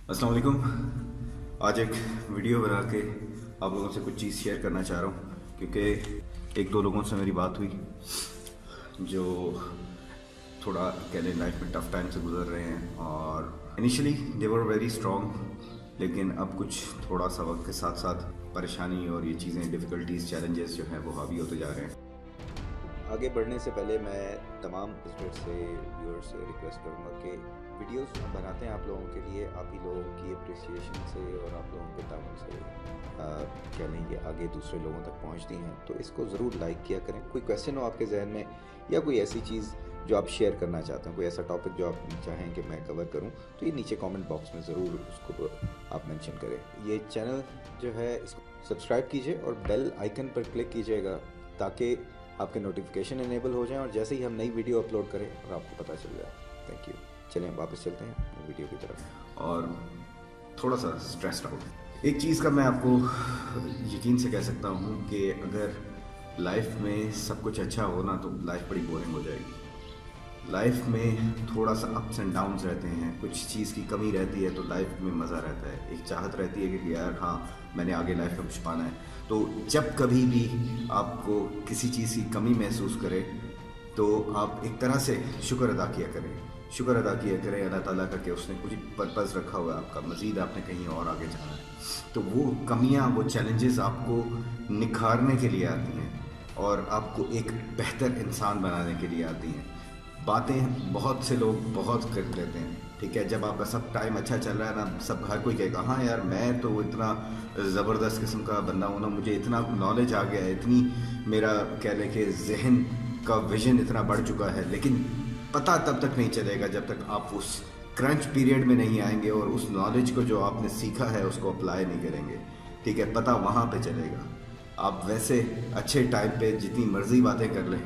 अस्सलाम वालेकुम। आज एक वीडियो बना के आप लोगों से कुछ चीज़ शेयर करना चाह रहा हूँ क्योंकि एक दो लोगों से मेरी बात हुई जो थोड़ा कह लें लाइफ में टफ टाइम से गुजर रहे हैं और initially they were very strong, लेकिन अब कुछ थोड़ा सा वक्त के साथ साथ परेशानी और ये चीज़ें डिफ़िकल्टीज चैलेंजेस जो हैं वो हावी होते जा रहे हैं। आगे बढ़ने से पहले मैं तमाम स्टूडेंट से व्यूअर्स से रिक्वेस्ट करूँगा कि वीडियोस हम बनाते हैं आप लोगों के लिए, आप ही लोगों की अप्रिसिएशन से और आप लोगों के ताउन से कह लें ये आगे दूसरे लोगों तक पहुंचती हैं, तो इसको ज़रूर लाइक किया करें। कोई क्वेश्चन हो आपके जहन में या कोई ऐसी चीज़ जो आप शेयर करना चाहते हैं, कोई ऐसा टॉपिक जो आप चाहें कि मैं कवर करूं, तो ये नीचे कमेंट बॉक्स में ज़रूर उसको आप मेंशन करें। ये चैनल जो है इसको सब्सक्राइब कीजिए और बेल आइकन पर क्लिक कीजिएगा ताकि आपके नोटिफिकेशन इनेबल हो जाएं और जैसे ही हम नई वीडियो अपलोड करें और आपको पता चल जाए। Thank you. चलें वापस चलते हैं अपनी वीडियो की तरफ। और थोड़ा सा स्ट्रेस्ड आउट एक चीज़ का मैं आपको यकीन से कह सकता हूँ कि अगर लाइफ में सब कुछ अच्छा हो ना तो लाइफ बड़ी बोरिंग हो जाएगी। लाइफ में थोड़ा सा अप्स एंड डाउन्स रहते हैं, कुछ चीज़ की कमी रहती है तो लाइफ में मज़ा रहता है, एक चाहत रहती है कि यार हाँ मैंने आगे लाइफ में कुछ पाना है। तो जब कभी भी आपको किसी चीज़ की कमी महसूस करें तो आप एक तरह से शुक्र अदा किया करें, शुक्र अदा किया करें अल्लाह ताला का कि उसने कुछ पर्पज़ रखा हुआ है आपका, मज़ीद आपने कहीं और आगे जाना है। तो वो कमियाँ, वो चैलेंजेस आपको निखारने के लिए आती हैं और आपको एक बेहतर इंसान बनाने के लिए आती हैं। बातें बहुत से लोग बहुत कर लेते हैं, ठीक है, जब आपका सब टाइम अच्छा चल रहा है ना, सब हर कोई कहेगा हाँ यार मैं तो इतना ज़बरदस्त किस्म का बंदा हूँ ना, मुझे इतना नॉलेज आ गया है, इतनी मेरा कह लें कि जहन का विजन इतना बढ़ चुका है। लेकिन पता तब तक नहीं चलेगा जब तक आप उस क्रंच पीरियड में नहीं आएंगे और उस नॉलेज को जो आपने सीखा है उसको अप्लाई नहीं करेंगे, ठीक है, पता वहाँ पे चलेगा। आप वैसे अच्छे टाइम पे जितनी मर्जी बातें कर लें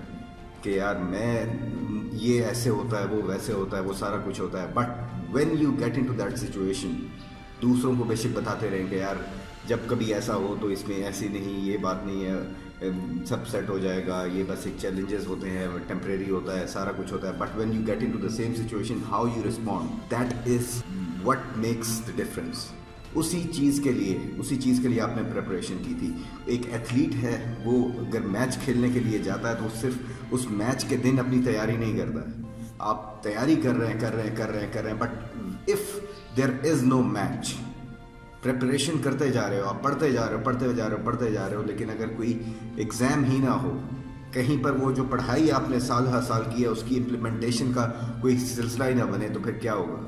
कि यार मैं ये ऐसे होता है, वो वैसे होता है, वो सारा कुछ होता है, but when you get into that situation दूसरों को बेशक बताते रहें कि यार जब कभी ऐसा हो तो इसमें ऐसी नहीं, ये बात नहीं है, सब सेट हो जाएगा, ये बस एक चैलेंजेस होते हैं, टेम्परेरी होता है, सारा कुछ होता है। But when you get into the same situation how you respond, that is what makes the difference. उसी चीज़ के लिए आपने प्रिपरेशन की थी। एक एथलीट है, वो अगर मैच खेलने के लिए जाता है तो सिर्फ उस मैच के दिन अपनी तैयारी नहीं करता है। आप तैयारी कर रहे हैं, but if there is no match, preparation करते जा रहे हो, आप पढ़ते जा रहे हो, लेकिन अगर कोई एग्ज़ाम ही ना हो, कहीं पर वो जो पढ़ाई आपने साल हर साल की है उसकी इम्प्लीमेंटेशन का कोई सिलसिला ही ना बने तो फिर क्या होगा?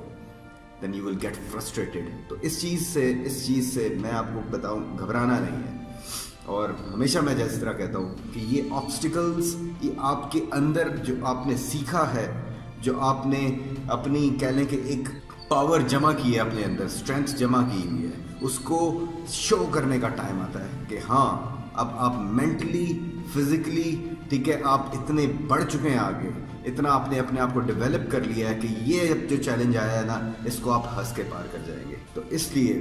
Then you will get frustrated. तो इस चीज़ से मैं आपको बताऊं, घबराना नहीं है। और हमेशा मैं जैसी तरह कहता हूँ कि ये ऑब्स्टिकल्स, ये आपके अंदर जो आपने सीखा है, जो आपने अपनी कह लें कि एक पावर जमा की है, अपने अंदर स्ट्रेंथ जमा की हुई है, उसको शो करने का टाइम आता है कि हाँ अब आप मेंटली फिजिकली, ठीक है, आप इतने बढ़ चुके हैं आगे, इतना आपने अपने आप को डेवलप कर लिया है कि ये जो चैलेंज आया है ना इसको आप हंस के पार कर जाएंगे। तो इसलिए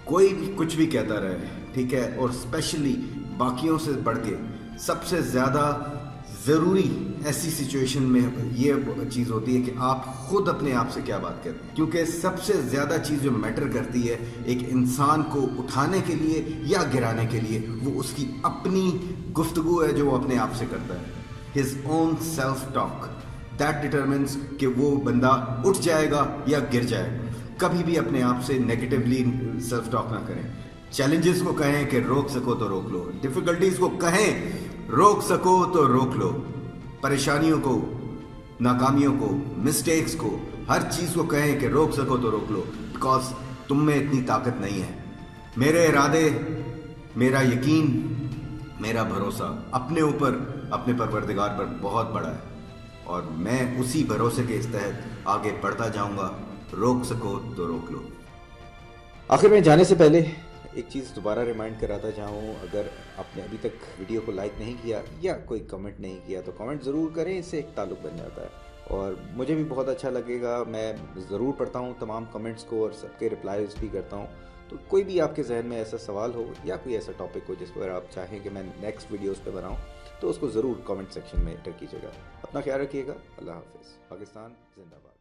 कोई भी कुछ भी कहता रहे, ठीक है, और स्पेशली बाकियों से बढ़ के सबसे ज़्यादा ज़रूरी ऐसी सिचुएशन में ये चीज़ होती है कि आप खुद अपने आप से क्या बात करें, क्योंकि सबसे ज़्यादा चीज़ जो मैटर करती है एक इंसान को उठाने के लिए या गिराने के लिए, वो उसकी अपनी गुफ्तगू है जो वो अपने आप से करता है। His own self talk that determines कि वो बंदा उठ जाएगा या गिर जाएगा। कभी भी अपने आप से नेगेटिवली सेल्फ टॉक ना करें। चैलेंजेस को कहें कि रोक सको तो रोक लो, डिफिकल्टीज को कहें रोक सको तो रोक लो, परेशानियों को, नाकामियों को, मिस्टेक्स को, हर चीज़ को कहें कि रोक सको तो रोक लो, बिकॉज तुम में इतनी ताकत नहीं है। मेरे इरादे, मेरा यकीन, मेरा भरोसा अपने ऊपर, अपने परवरदिगार पर बहुत बड़ा है और मैं उसी भरोसे के इस तहत आगे बढ़ता जाऊंगा। रोक सको तो रोक लो। आखिर में जाने से पहले एक चीज़ दोबारा रिमाइंड कराता चाहूँ, अगर आपने अभी तक वीडियो को लाइक नहीं किया या कोई कमेंट नहीं किया तो कमेंट ज़रूर करें, इससे एक ताल्लुक़ बन जाता है और मुझे भी बहुत अच्छा लगेगा। मैं ज़रूर पढ़ता हूँ तमाम कमेंट्स को और सबके रिप्लाईज भी करता हूँ। तो कोई भी आपके जहन में ऐसा सवाल हो या कोई ऐसा टॉपिक हो जिस पर आप चाहें कि मैं नेक्स्ट वीडियोज़ पर बनाऊँ, तो उसको ज़रूर कमेंट सेक्शन में एंटर कीजिएगा। अपना ख्याल रखिएगा। अल्लाह हाफ़िज़। पाकिस्तान जिंदाबाद।